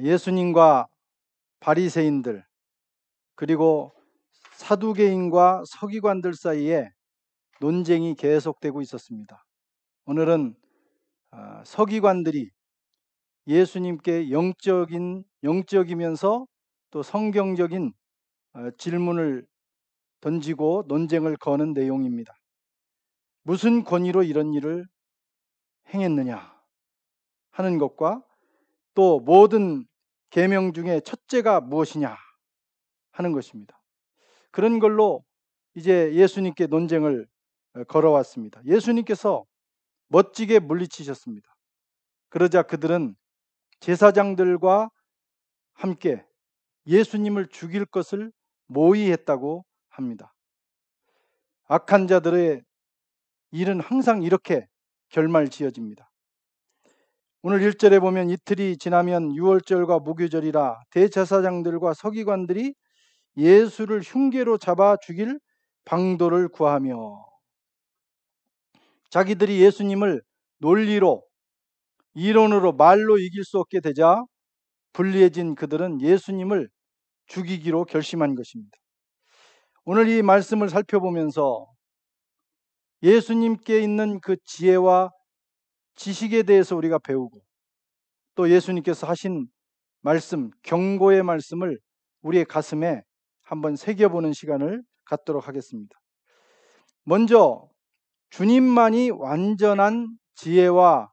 예수님과 바리새인들 그리고 사두개인과 서기관들 사이에 논쟁이 계속되고 있었습니다. 오늘은 서기관들이 예수님께 영적이면서 또 성경적인 질문을 던지고 논쟁을 거는 내용입니다. 무슨 권위로 이런 일을 행했느냐 하는 것과 또 모든 계명 중에 첫째가 무엇이냐 하는 것입니다. 그런 걸로 이제 예수님께 논쟁을 걸어왔습니다. 예수님께서 멋지게 물리치셨습니다. 그러자 그들은 제사장들과 함께 예수님을 죽일 것을 모의했다고 합니다. 악한 자들의 일은 항상 이렇게 결말지어집니다. 오늘 1절에 보면 이틀이 지나면 유월절과 무교절이라 대제사장들과 서기관들이 예수를 흉계로 잡아 죽일 방도를 구하며, 자기들이 예수님을 논리로 이론으로 말로 이길 수 없게 되자 불리해진 그들은 예수님을 죽이기로 결심한 것입니다. 오늘 이 말씀을 살펴보면서 예수님께 있는 그 지혜와 지식에 대해서 우리가 배우고 또 예수님께서 하신 말씀, 경고의 말씀을 우리의 가슴에 한번 새겨보는 시간을 갖도록 하겠습니다. 먼저 주님만이 완전한 지혜와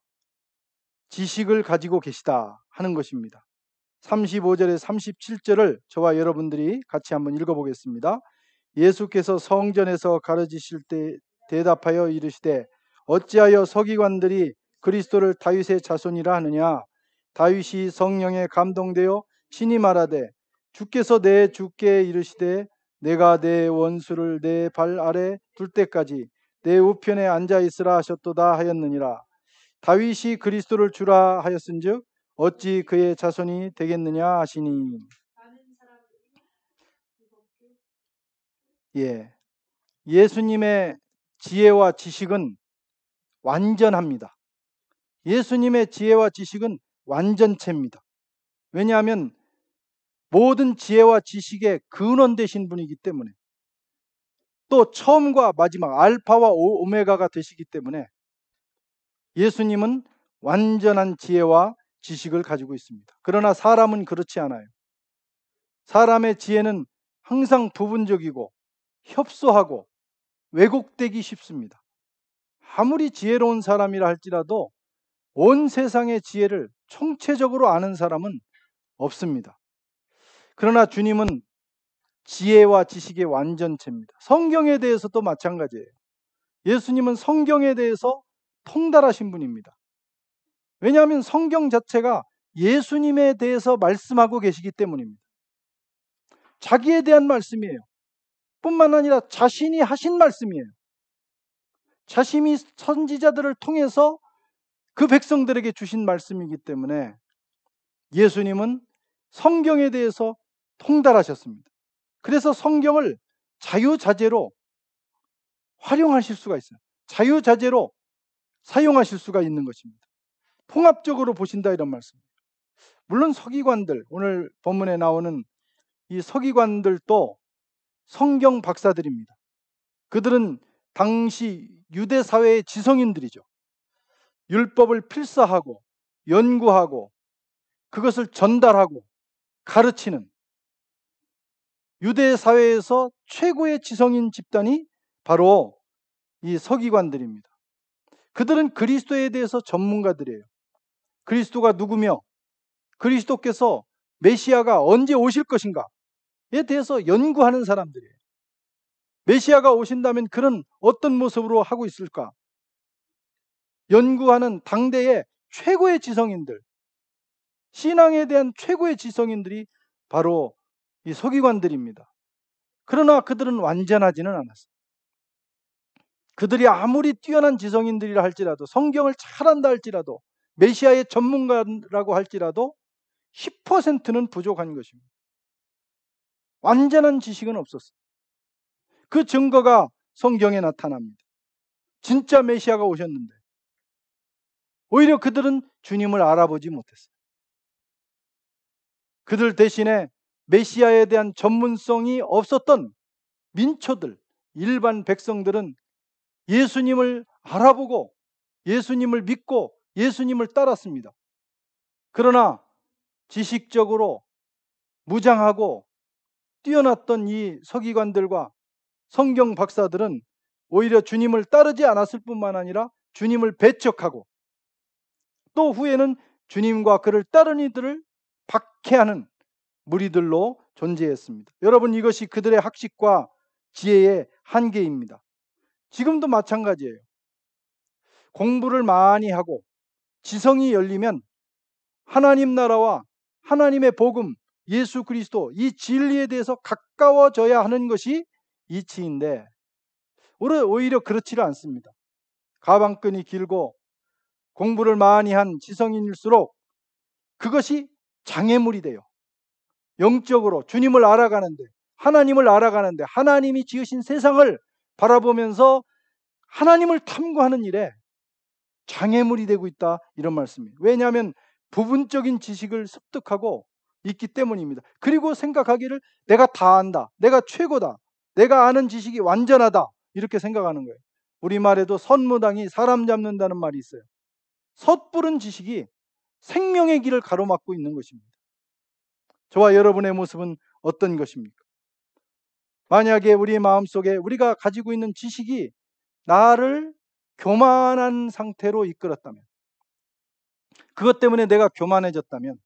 지식을 가지고 계시다 하는 것입니다. 35절에 37절을 저와 여러분들이 같이 한번 읽어보겠습니다. 예수께서 성전에서 가르치실 때 대답하여 이르시되 어찌하여 서기관들이 그리스도를 다윗의 자손이라 하느냐. 다윗이 성령에 감동되어 친히 말하되 주께서 내 주께 이르시되 내가 내 원수를 내 발 아래 둘 때까지 내 우편에 앉아 있으라 하셨도다 하였느니라. 다윗이 그리스도를 주라 하였은즉 어찌 그의 자손이 되겠느냐 하시니. 예수님의 지혜와 지식은 완전합니다. 예수님의 지혜와 지식은 완전체입니다. 왜냐하면 모든 지혜와 지식의 근원 되신 분이기 때문에, 또 처음과 마지막 알파와 오메가가 되시기 때문에 예수님은 완전한 지혜와 지식을 가지고 있습니다. 그러나 사람은 그렇지 않아요. 사람의 지혜는 항상 부분적이고 협소하고 왜곡되기 쉽습니다. 아무리 지혜로운 사람이라 할지라도 온 세상의 지혜를 총체적으로 아는 사람은 없습니다. 그러나 주님은 지혜와 지식의 완전체입니다. 성경에 대해서도 마찬가지예요. 예수님은 성경에 대해서 통달하신 분입니다. 왜냐하면 성경 자체가 예수님에 대해서 말씀하고 계시기 때문입니다. 자기에 대한 말씀이에요. 뿐만 아니라 자신이 하신 말씀이에요. 자신이 선지자들을 통해서 그 백성들에게 주신 말씀이기 때문에 예수님은 성경에 대해서 통달하셨습니다. 그래서 성경을 자유자재로 활용하실 수가 있어요. 자유자재로 사용하실 수가 있는 것입니다. 통합적으로 보신다 이런 말씀입니다. 물론 서기관들, 오늘 본문에 나오는 이 서기관들도 성경 박사들입니다. 그들은 당시 유대 사회의 지성인들이죠. 율법을 필사하고 연구하고 그것을 전달하고 가르치는 유대 사회에서 최고의 지성인 집단이 바로 이 서기관들입니다. 그들은 그리스도에 대해서 전문가들이에요. 그리스도가 누구며 그리스도께서 메시아가 언제 오실 것인가에 대해서 연구하는 사람들이에요. 메시아가 오신다면 그는 어떤 모습으로 하고 있을까? 연구하는 당대의 최고의 지성인들, 신앙에 대한 최고의 지성인들이 바로 이 서기관들입니다. 그러나 그들은 완전하지는 않았어요. 그들이 아무리 뛰어난 지성인들이라 할지라도, 성경을 잘 안다 할지라도, 메시아의 전문가라고 할지라도 10%는 부족한 것입니다. 완전한 지식은 없었어요. 그 증거가 성경에 나타납니다. 진짜 메시아가 오셨는데 오히려 그들은 주님을 알아보지 못했어요. 그들 대신에 메시아에 대한 전문성이 없었던 민초들, 일반 백성들은 예수님을 알아보고 예수님을 믿고 예수님을 따랐습니다. 그러나 지식적으로 무장하고 뛰어났던 이 서기관들과 성경 박사들은 오히려 주님을 따르지 않았을 뿐만 아니라 주님을 배척하고 또 후에는 주님과 그를 따른 이들을 박해하는 무리들로 존재했습니다. 여러분, 이것이 그들의 학식과 지혜의 한계입니다. 지금도 마찬가지예요. 공부를 많이 하고 지성이 열리면 하나님 나라와 하나님의 복음, 예수 그리스도, 이 진리에 대해서 가까워져야 하는 것이 이치인데 오히려 그렇지를 않습니다. 가방끈이 길고 공부를 많이 한 지성인일수록 그것이 장애물이 돼요. 영적으로 주님을 알아가는데, 하나님을 알아가는데, 하나님이 지으신 세상을 바라보면서 하나님을 탐구하는 일에 장애물이 되고 있다, 이런 말씀이에요. 왜냐하면 부분적인 지식을 습득하고 있기 때문입니다. 그리고 생각하기를 내가 다 안다, 내가 최고다, 내가 아는 지식이 완전하다, 이렇게 생각하는 거예요. 우리말에도 선무당이 사람 잡는다는 말이 있어요. 섣부른 지식이 생명의 길을 가로막고 있는 것입니다. 저와 여러분의 모습은 어떤 것입니까? 만약에 우리 마음속에 우리가 가지고 있는 지식이 나를 교만한 상태로 이끌었다면, 그것 때문에 내가 교만해졌다면,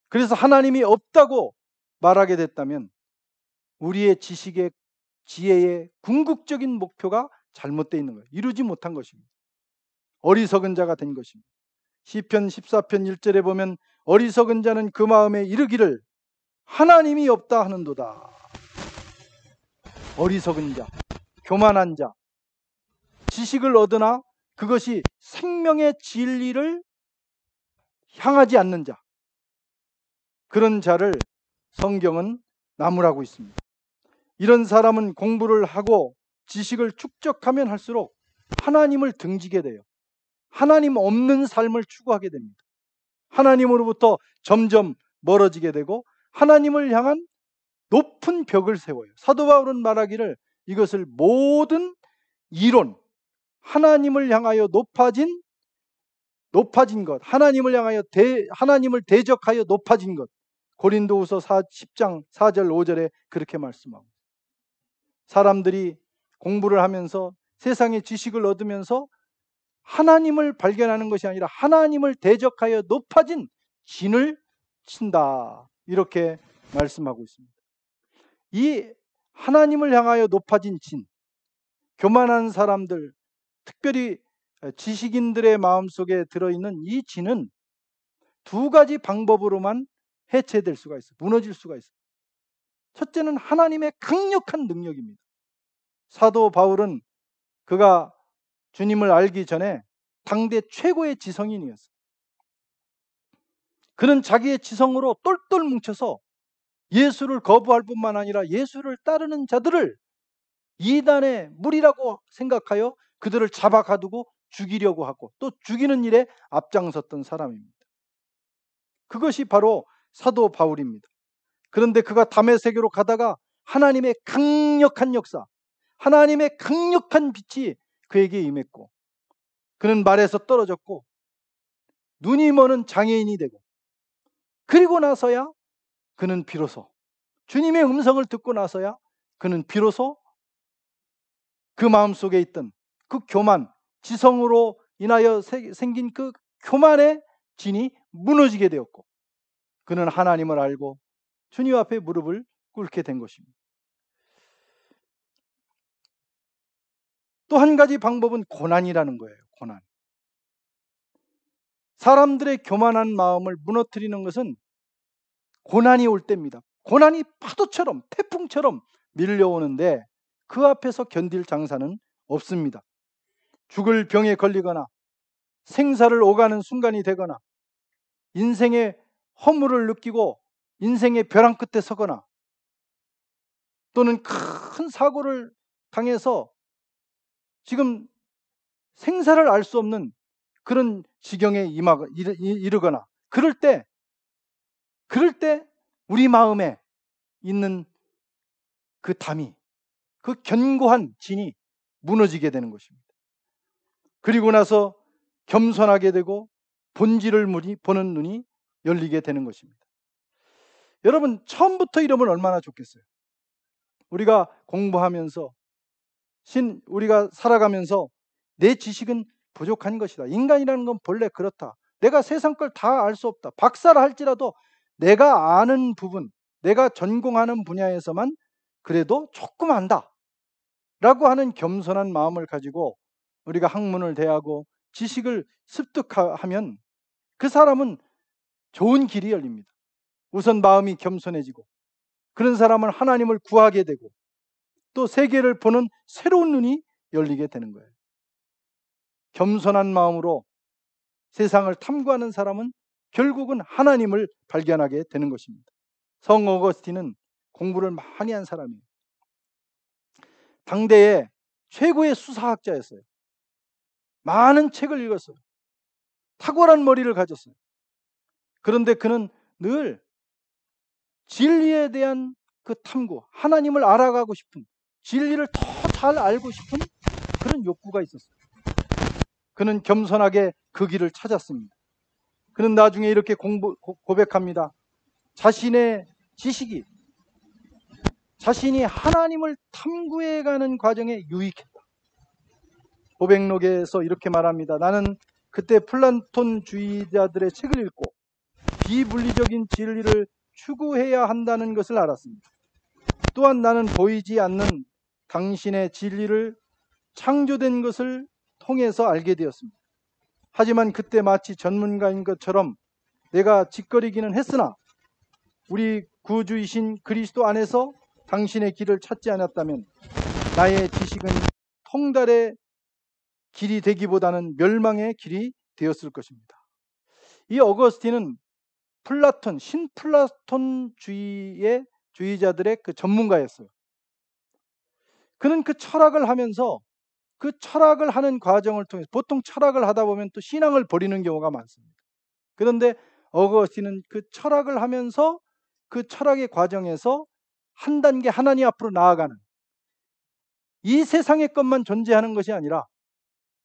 그래서 하나님이 없다고 말하게 됐다면 우리의 지식의 지혜의 궁극적인 목표가 잘못되어 있는 거예요. 이루지 못한 것입니다. 어리석은 자가 된 것입니다. 시편 14편 1절에 보면 어리석은 자는 그 마음에 이르기를 하나님이 없다 하는도다. 어리석은 자, 교만한 자, 지식을 얻으나 그것이 생명의 진리를 향하지 않는 자, 그런 자를 성경은 나무라고 있습니다. 이런 사람은 공부를 하고 지식을 축적하면 할수록 하나님을 등지게 돼요. 하나님 없는 삶을 추구하게 됩니다. 하나님으로부터 점점 멀어지게 되고 하나님을 향한 높은 벽을 세워요. 사도 바울은 말하기를 이것을 모든 이론, 하나님을 향하여 높아진 것, 하나님을 향하여 하나님을 대적하여 높아진 것, 고린도후서 10장 4절 5절에 그렇게 말씀하고, 사람들이 공부를 하면서 세상의 지식을 얻으면서 하나님을 발견하는 것이 아니라 하나님을 대적하여 높아진 진을 친다, 이렇게 말씀하고 있습니다. 이 하나님을 향하여 높아진 진, 교만한 사람들, 특별히 지식인들의 마음속에 들어있는 이 진은 두 가지 방법으로만 해체될 수가 있어요. 무너질 수가 있어요. 첫째는 하나님의 강력한 능력입니다. 사도 바울은 그가 주님을 알기 전에 당대 최고의 지성인이었어요. 그는 자기의 지성으로 똘똘 뭉쳐서 예수를 거부할 뿐만 아니라 예수를 따르는 자들을 이단의 무리라고 생각하여 그들을 잡아 가두고 죽이려고 하고 또 죽이는 일에 앞장섰던 사람입니다. 그것이 바로 사도 바울입니다. 그런데 그가 다메섹으로 가다가 하나님의 강력한 역사, 하나님의 강력한 빛이 그에게 임했고 그는 말에서 떨어졌고 눈이 머는 장애인이 되고, 그리고 나서야 그는 비로소 주님의 음성을 듣고 나서야 그는 비로소 그 마음속에 있던 그 교만, 지성으로 인하여 생긴 그 교만의 진이 무너지게 되었고 그는 하나님을 알고 주님 앞에 무릎을 꿇게 된 것입니다. 또 한 가지 방법은 고난이라는 거예요. 고난. 사람들의 교만한 마음을 무너뜨리는 것은 고난이 올 때입니다. 고난이 파도처럼 태풍처럼 밀려오는데 그 앞에서 견딜 장사는 없습니다. 죽을 병에 걸리거나 생사를 오가는 순간이 되거나 인생의 허물을 느끼고 인생의 벼랑 끝에 서거나 또는 큰 사고를 당해서 지금 생사를 알 수 없는 그런 지경에 이르거나 그럴 때 그럴 때 우리 마음에 있는 그 담이, 그 견고한 진이 무너지게 되는 것입니다. 그리고 나서 겸손하게 되고 본질을 보는 눈이 열리게 되는 것입니다. 여러분, 처음부터 이러면 얼마나 좋겠어요. 우리가 공부하면서 우리가 살아가면서 내 지식은 부족한 것이다. 인간이라는 건 본래 그렇다. 내가 세상 걸 다 알 수 없다. 박사라 할지라도 내가 아는 부분, 내가 전공하는 분야에서만 그래도 조금 안다 라고 하는 겸손한 마음을 가지고 우리가 학문을 대하고 지식을 습득하면 그 사람은 좋은 길이 열립니다. 우선 마음이 겸손해지고 그런 사람은 하나님을 구하게 되고 또 세계를 보는 새로운 눈이 열리게 되는 거예요. 겸손한 마음으로 세상을 탐구하는 사람은 결국은 하나님을 발견하게 되는 것입니다. 성 어거스틴은 공부를 많이 한 사람이에요. 당대의 최고의 수사학자였어요. 많은 책을 읽었어요. 탁월한 머리를 가졌어요. 그런데 그는 늘 진리에 대한 그 탐구, 하나님을 알아가고 싶은, 진리를 더 잘 알고 싶은 그런 욕구가 있었어요. 그는 겸손하게 그 길을 찾았습니다. 그는 나중에 이렇게 고백합니다. 자신의 지식이 자신이 하나님을 탐구해가는 과정에 유익했다. 고백록에서 이렇게 말합니다. 나는 그때 플라톤주의자들의 책을 읽고 비분리적인 진리를 추구해야 한다는 것을 알았습니다. 또한 나는 보이지 않는 당신의 진리를 창조된 것을 통해서 알게 되었습니다. 하지만 그때 마치 전문가인 것처럼 내가 짓거리기는 했으나 우리 구주이신 그리스도 안에서 당신의 길을 찾지 않았다면 나의 지식은 통달의 길이 되기보다는 멸망의 길이 되었을 것입니다. 이 어거스틴은 신플라톤주의의 주의자들의 그 전문가였어요. 그는 그 철학을 하면서 그 철학을 하는 과정을 통해서 보통 철학을 하다 보면 또 신앙을 버리는 경우가 많습니다. 그런데 어거스틴은 그 철학을 하면서 그 철학의 과정에서 한 단계 하나님 앞으로 나아가는, 이 세상의 것만 존재하는 것이 아니라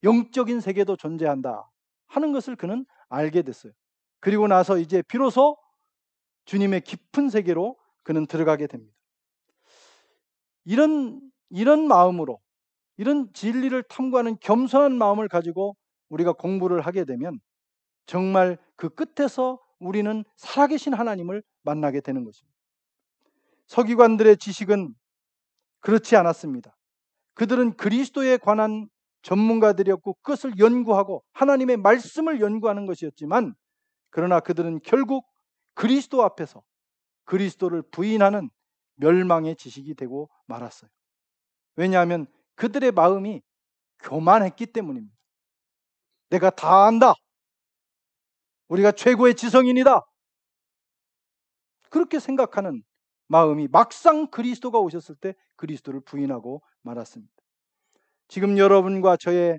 영적인 세계도 존재한다 하는 것을 그는 알게 됐어요. 그리고 나서 이제 비로소 주님의 깊은 세계로 그는 들어가게 됩니다. 이런 마음으로, 이런 진리를 탐구하는 겸손한 마음을 가지고 우리가 공부를 하게 되면 정말 그 끝에서 우리는 살아계신 하나님을 만나게 되는 것입니다. 서기관들의 지식은 그렇지 않았습니다. 그들은 그리스도에 관한 전문가들이었고 그것을 연구하고 하나님의 말씀을 연구하는 것이었지만, 그러나 그들은 결국 그리스도 앞에서 그리스도를 부인하는 멸망의 지식이 되고 말았어요. 왜냐하면 그들의 마음이 교만했기 때문입니다. 내가 다 안다. 우리가 최고의 지성인이다. 그렇게 생각하는 마음이 막상 그리스도가 오셨을 때 그리스도를 부인하고 말았습니다. 지금 여러분과 저의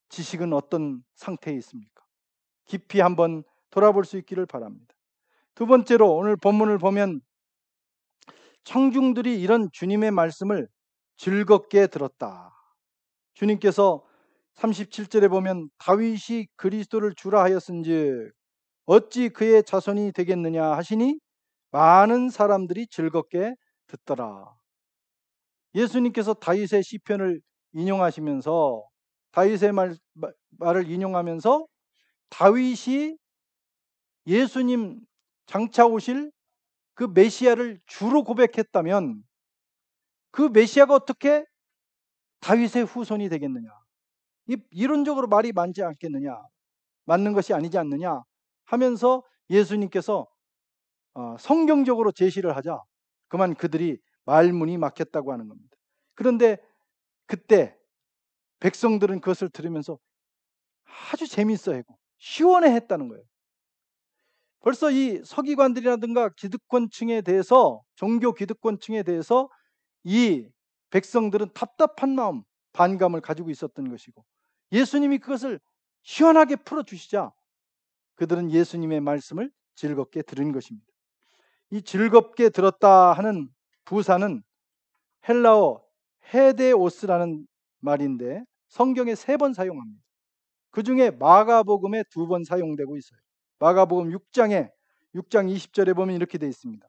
지식은 어떤 상태에 있습니까? 깊이 한번 돌아볼 수 있기를 바랍니다. 두 번째로 오늘 본문을 보면 청중들이 이런 주님의 말씀을 즐겁게 들었다. 주님께서 37절에 보면 다윗이 그리스도를 주라 하였은즉 어찌 그의 자손이 되겠느냐 하시니 많은 사람들이 즐겁게 듣더라. 예수님께서 다윗의 시편을 인용하시면서 다윗의 말을 인용하면서 다윗이 예수님 장차 오실 그 메시아를 주로 고백했다면 그 메시아가 어떻게 다윗의 후손이 되겠느냐, 이론적으로 말이 맞지 않겠느냐, 맞는 것이 아니지 않느냐 하면서 예수님께서 성경적으로 제시를 하자 그만 그들이 말문이 막혔다고 하는 겁니다. 그런데 그때 백성들은 그것을 들으면서 아주 재밌어하고 시원해했다는 거예요. 벌써 이 서기관들이라든가 기득권층에 대해서, 종교 기득권층에 대해서 이 백성들은 답답한 마음, 반감을 가지고 있었던 것이고 예수님이 그것을 시원하게 풀어주시자 그들은 예수님의 말씀을 즐겁게 들은 것입니다. 이 즐겁게 들었다 하는 부사는 헬라어 헤데오스라는 말인데 성경에 3번 사용합니다. 그 중에 마가복음에 2번 사용되고 있어요. 마가복음 6장 20절에 보면 이렇게 되어 있습니다.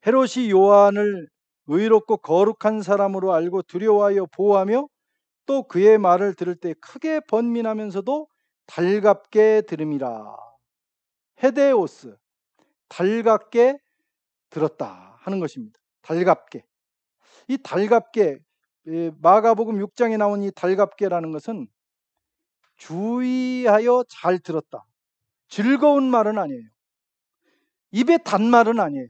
헤롯이 요한을 의롭고 거룩한 사람으로 알고 두려워하여 보호하며 또 그의 말을 들을 때 크게 번민하면서도 달갑게 들음이라. 헤데오스, 달갑게 들었다 하는 것입니다. 달갑게. 이 달갑게, 마가복음 6장에 나온 이 달갑게라는 것은 주의하여 잘 들었다. 즐거운 말은 아니에요. 입에 단 말은 아니에요.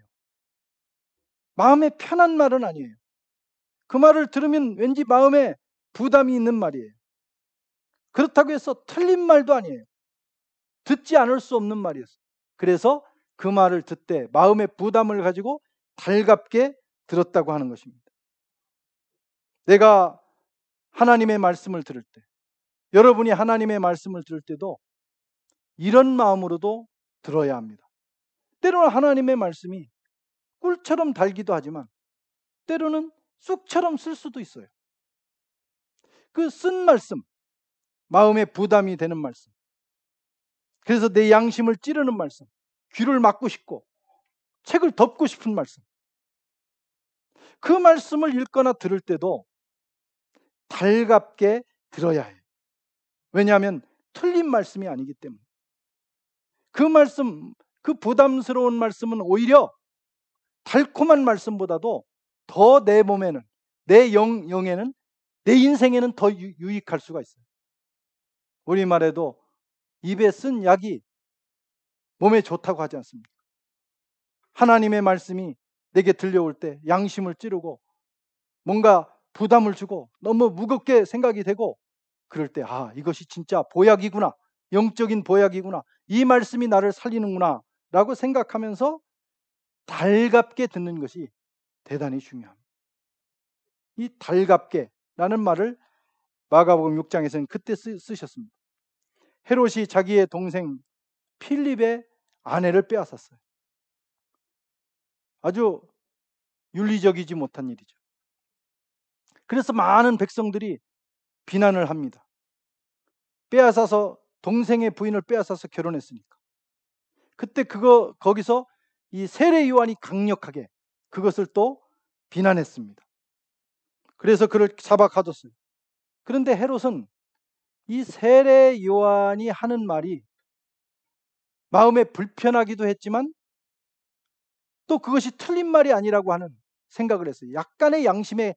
마음에 편한 말은 아니에요. 그 말을 들으면 왠지 마음에 부담이 있는 말이에요. 그렇다고 해서 틀린 말도 아니에요. 듣지 않을 수 없는 말이었어요. 그래서 그 말을 듣되 마음의 부담을 가지고 달갑게 들었다고 하는 것입니다. 내가 하나님의 말씀을 들을 때, 여러분이 하나님의 말씀을 들을 때도 이런 마음으로도 들어야 합니다. 때로는 하나님의 말씀이 꿀처럼 달기도 하지만 때로는 쑥처럼 쓸 수도 있어요. 그 쓴 말씀, 마음에 부담이 되는 말씀, 그래서 내 양심을 찌르는 말씀, 귀를 막고 싶고 책을 덮고 싶은 말씀, 그 말씀을 읽거나 들을 때도 달갑게 들어야 해요. 왜냐하면 틀린 말씀이 아니기 때문에. 그 말씀, 그 부담스러운 말씀은 오히려 달콤한 말씀보다도 더 내 몸에는, 내 영에는, 내 인생에는 더 유익할 수가 있어요. 우리말에도 입에 쓴 약이 몸에 좋다고 하지 않습니까? 하나님의 말씀이 내게 들려올 때 양심을 찌르고 뭔가 부담을 주고 너무 무겁게 생각이 되고 그럴 때 이것이 진짜 보약이구나. 영적인 보약이구나. 이 말씀이 나를 살리는구나 라고 생각하면서 달갑게 듣는 것이 대단히 중요합니다. 이 달갑게라는 말을 마가복음 6장에서는 그때 쓰셨습니다. 헤롯이 자기의 동생 필립의 아내를 빼앗았어요. 아주 윤리적이지 못한 일이죠. 그래서 많은 백성들이 비난을 합니다. 빼앗아서 동생의 부인을 빼앗아서 결혼했으니까. 그때 거기서 이 세례 요한이 강력하게 그것을 또 비난했습니다. 그래서 그를 잡아 가뒀어요. 그런데 헤롯은 이 세례 요한이 하는 말이 마음에 불편하기도 했지만 또 그것이 틀린 말이 아니라고 하는 생각을 했어요. 약간의 양심이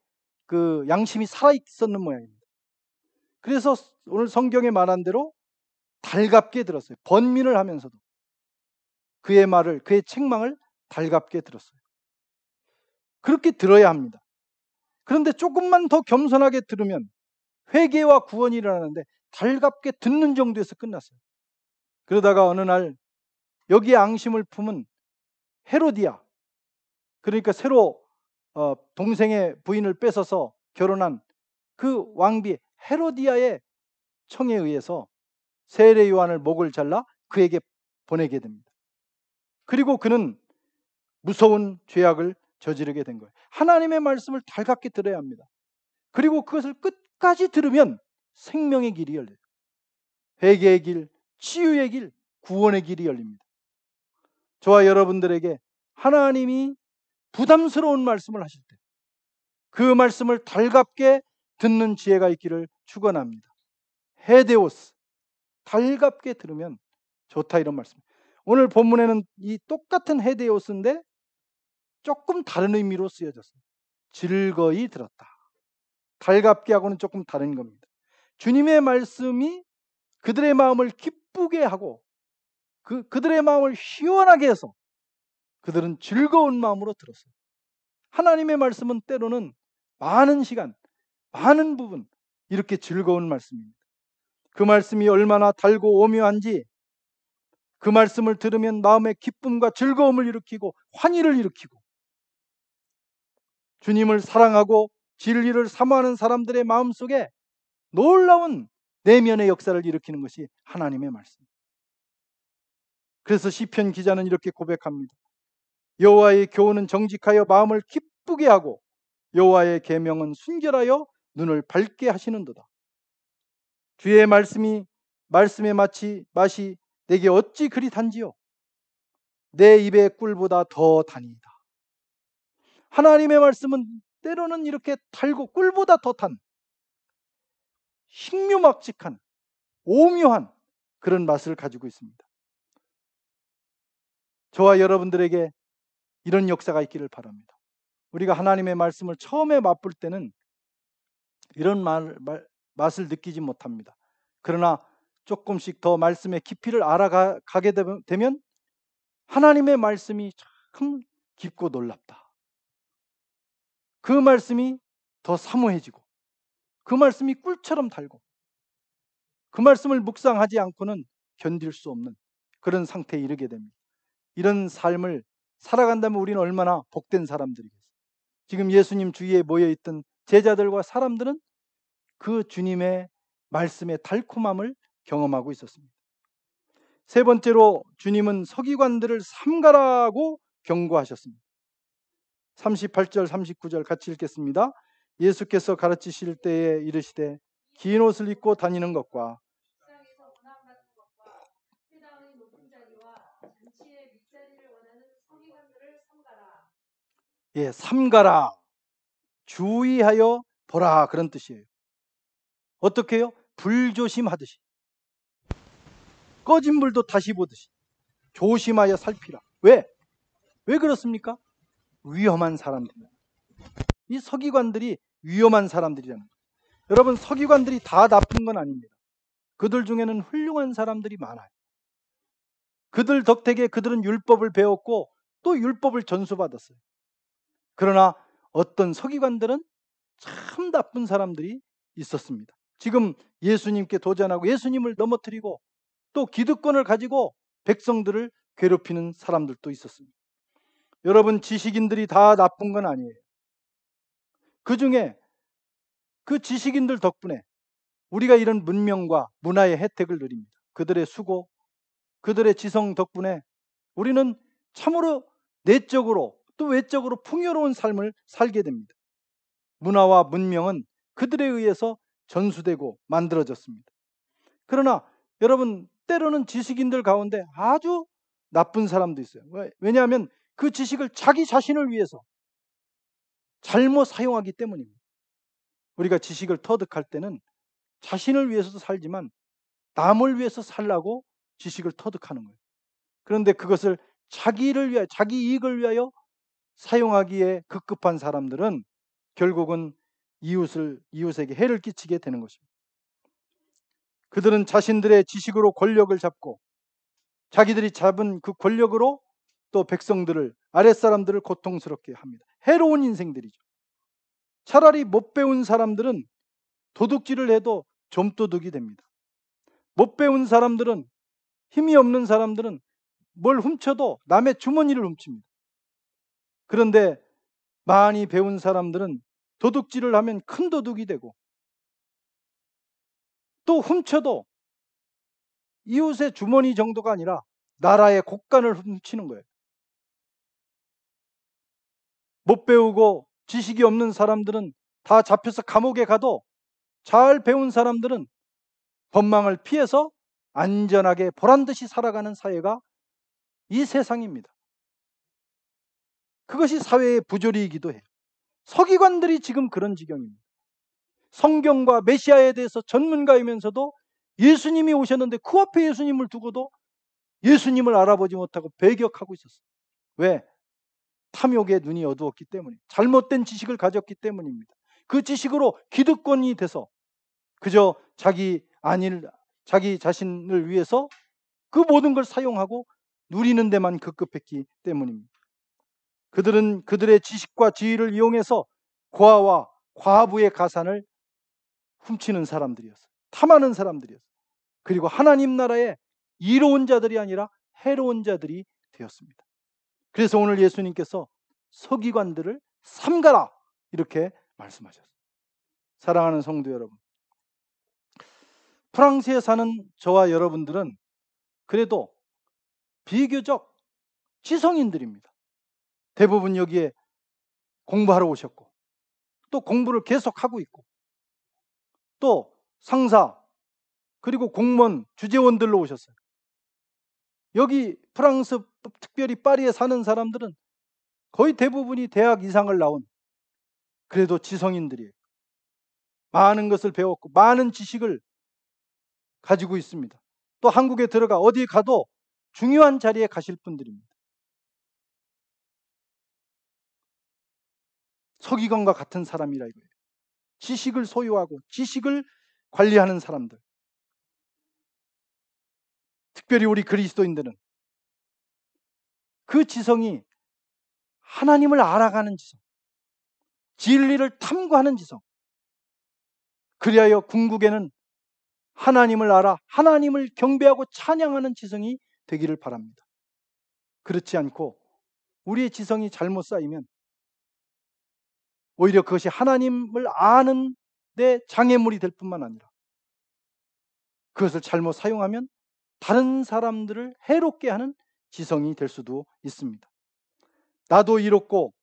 살아 있었는 모양입니다. 그래서 오늘 성경에 말한 대로 달갑게 들었어요. 번민을 하면서도 그의 말을, 그의 책망을 달갑게 들었어요. 그렇게 들어야 합니다. 그런데 조금만 더 겸손하게 들으면 회개와 구원이 일어나는데 달갑게 듣는 정도에서 끝났어요. 그러다가 어느 날 여기에 앙심을 품은 헤로디아, 그러니까 새로 동생의 부인을 뺏어서 결혼한 그 왕비 헤로디아의 청에 의해서 세례 요한을 목을 잘라 그에게 보내게 됩니다. 그리고 그는 무서운 죄악을 저지르게 된 거예요. 하나님의 말씀을 달갑게 들어야 합니다. 그리고 그것을 끝까지 들으면 생명의 길이 열려요. 회개의 길, 치유의 길, 구원의 길이 열립니다. 저와 여러분들에게 하나님이 부담스러운 말씀을 하실 때 그 말씀을 달갑게 듣는 지혜가 있기를 축원합니다. 헤데오스, 달갑게 들으면 좋다 이런 말씀. 오늘 본문에는 이 똑같은 헤데오스인데 조금 다른 의미로 쓰여졌어요. 즐거이 들었다. 달갑게 하고는 조금 다른 겁니다. 주님의 말씀이 그들의 마음을 기쁘게 하고 그들의 마음을 시원하게 해서 그들은 즐거운 마음으로 들었어요. 하나님의 말씀은 때로는 많은 시간, 많은 부분 이렇게 즐거운 말씀입니다. 그 말씀이 얼마나 달고 오묘한지 그 말씀을 들으면 마음의 기쁨과 즐거움을 일으키고 환희를 일으키고 주님을 사랑하고 진리를 사모하는 사람들의 마음속에 놀라운 내면의 역사를 일으키는 것이 하나님의 말씀. 그래서 시편 기자는 이렇게 고백합니다. 여호와의 교훈은 정직하여 마음을 기쁘게 하고 여호와의 계명은 순결하여 눈을 밝게 하시는도다. 주의 말씀의 맛이 내게 어찌 그리 단지요? 내 입의 꿀보다 더 다니이다. 하나님의 말씀은 때로는 이렇게 달고 꿀보다 더 단 신묘막직한 오묘한 그런 맛을 가지고 있습니다. 저와 여러분들에게 이런 역사가 있기를 바랍니다. 우리가 하나님의 말씀을 처음에 맛볼 때는 이런 맛을 느끼지 못합니다. 그러나 조금씩 더 말씀의 깊이를 알아가게 되면 하나님의 말씀이 참 깊고 놀랍다. 그 말씀이 더 사모해지고 그 말씀이 꿀처럼 달고 그 말씀을 묵상하지 않고는 견딜 수 없는 그런 상태에 이르게 됩니다. 이런 삶을 살아간다면 우리는 얼마나 복된 사람들이겠어요. 지금 예수님 주위에 모여있던 제자들과 사람들은 그 주님의 말씀의 달콤함을 경험하고 있었습니다. 세 번째로 주님은 서기관들을 삼가라고 경고하셨습니다. 38절 39절 같이 읽겠습니다. 예수께서 가르치실 때에 이르시되 긴 옷을 입고 다니는 것과 삼가라 주의하여 보라 그런 뜻이에요. 어떻게 해요? 불조심하듯이 꺼진 불도 다시 보듯이 조심하여 살피라. 왜 그렇습니까? 위험한 사람들. 이 서기관들이 위험한 사람들이잖아요. 여러분, 서기관들이 다 나쁜 건 아닙니다. 그들 중에는 훌륭한 사람들이 많아요. 그들 덕택에 그들은 율법을 배웠고 또 율법을 전수받았어요. 그러나 어떤 서기관들은 참 나쁜 사람들이 있었습니다. 지금 예수님께 도전하고 예수님을 넘어뜨리고 또 기득권을 가지고 백성들을 괴롭히는 사람들도 있었습니다. 여러분, 지식인들이 다 나쁜 건 아니에요. 그 중에 그 지식인들 덕분에 우리가 이런 문명과 문화의 혜택을 누립니다. 그들의 수고, 그들의 지성 덕분에 우리는 참으로 내적으로 또 외적으로 풍요로운 삶을 살게 됩니다. 문화와 문명은 그들에 의해서 전수되고 만들어졌습니다. 그러나 여러분, 때로는 지식인들 가운데 아주 나쁜 사람도 있어요. 왜냐하면 그 지식을 자기 자신을 위해서 잘못 사용하기 때문입니다. 우리가 지식을 터득할 때는 자신을 위해서도 살지만 남을 위해서 살라고 지식을 터득하는 거예요. 그런데 그것을 자기를 위하여, 자기 이익을 위하여 사용하기에 급급한 사람들은 결국은 이웃에게 해를 끼치게 되는 것입니다. 그들은 자신들의 지식으로 권력을 잡고 자기들이 잡은 그 권력으로 또 백성들을, 아랫사람들을 고통스럽게 합니다. 해로운 인생들이죠. 차라리 못 배운 사람들은 도둑질을 해도 좀도둑이 됩니다. 못 배운 사람들은, 힘이 없는 사람들은 뭘 훔쳐도 남의 주머니를 훔칩니다. 그런데 많이 배운 사람들은 도둑질을 하면 큰 도둑이 되고 또 훔쳐도 이웃의 주머니 정도가 아니라 나라의 곳간을 훔치는 거예요. 못 배우고 지식이 없는 사람들은 다 잡혀서 감옥에 가도 잘 배운 사람들은 법망을 피해서 안전하게 보란듯이 살아가는 사회가 이 세상입니다. 그것이 사회의 부조리이기도 해요. 서기관들이 지금 그런 지경입니다. 성경과 메시아에 대해서 전문가이면서도 예수님이 오셨는데 그 앞에 예수님을 두고도 예수님을 알아보지 못하고 배격하고 있었어요. 왜? 탐욕의 눈이 어두웠기 때문에, 잘못된 지식을 가졌기 때문입니다. 그 지식으로 기득권이 돼서 그저 자기 자신을 위해서 그 모든 걸 사용하고 누리는 데만 급급했기 때문입니다. 그들은 그들의 지식과 지위를 이용해서 고아와 과부의 가산을 훔치는 사람들이었어요. 탐하는 사람들이었어요. 그리고 하나님 나라의 이로운 자들이 아니라 해로운 자들이 되었습니다. 그래서 오늘 예수님께서 서기관들을 삼가라 이렇게 말씀하셨어요. 사랑하는 성도 여러분, 프랑스에 사는 저와 여러분들은 그래도 비교적 지성인들입니다. 대부분 여기에 공부하러 오셨고 또 공부를 계속하고 있고 또 상사 그리고 공무원 주재원들로 오셨어요. 여기 프랑스 특별히 파리에 사는 사람들은 거의 대부분이 대학 이상을 나온 그래도 지성인들이에요. 많은 것을 배웠고 많은 지식을 가지고 있습니다. 또 한국에 들어가 어디 가도 중요한 자리에 가실 분들입니다. 서기관과 같은 사람이라 이거예요. 지식을 소유하고 지식을 관리하는 사람들. 특별히 우리 그리스도인들은 그 지성이 하나님을 알아가는 지성, 진리를 탐구하는 지성. 그리하여 궁극에는 하나님을 알아 하나님을 경배하고 찬양하는 지성이 되기를 바랍니다. 그렇지 않고 우리의 지성이 잘못 쌓이면 오히려 그것이 하나님을 아는 데 장애물이 될 뿐만 아니라 그것을 잘못 사용하면 다른 사람들을 해롭게 하는 지성이 될 수도 있습니다. 나도 이롭고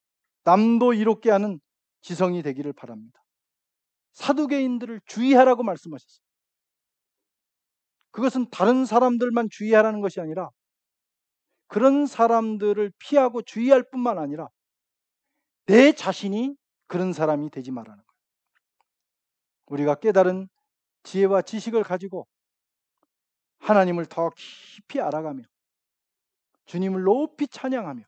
남도 이롭게 하는 지성이 되기를 바랍니다. 사두개인들을 주의하라고 말씀하셨어요. 그것은 다른 사람들만 주의하라는 것이 아니라 그런 사람들을 피하고 주의할 뿐만 아니라 내 자신이 그런 사람이 되지 말라는 거예요. 우리가 깨달은 지혜와 지식을 가지고 하나님을 더 깊이 알아가며 주님을 높이 찬양하며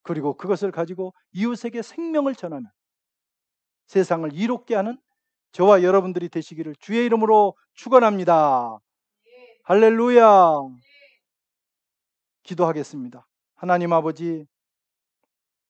그리고 그것을 가지고 이웃에게 생명을 전하는 세상을 이롭게 하는 저와 여러분들이 되시기를 주의 이름으로 축원합니다. 할렐루야. 기도하겠습니다. 하나님 아버지,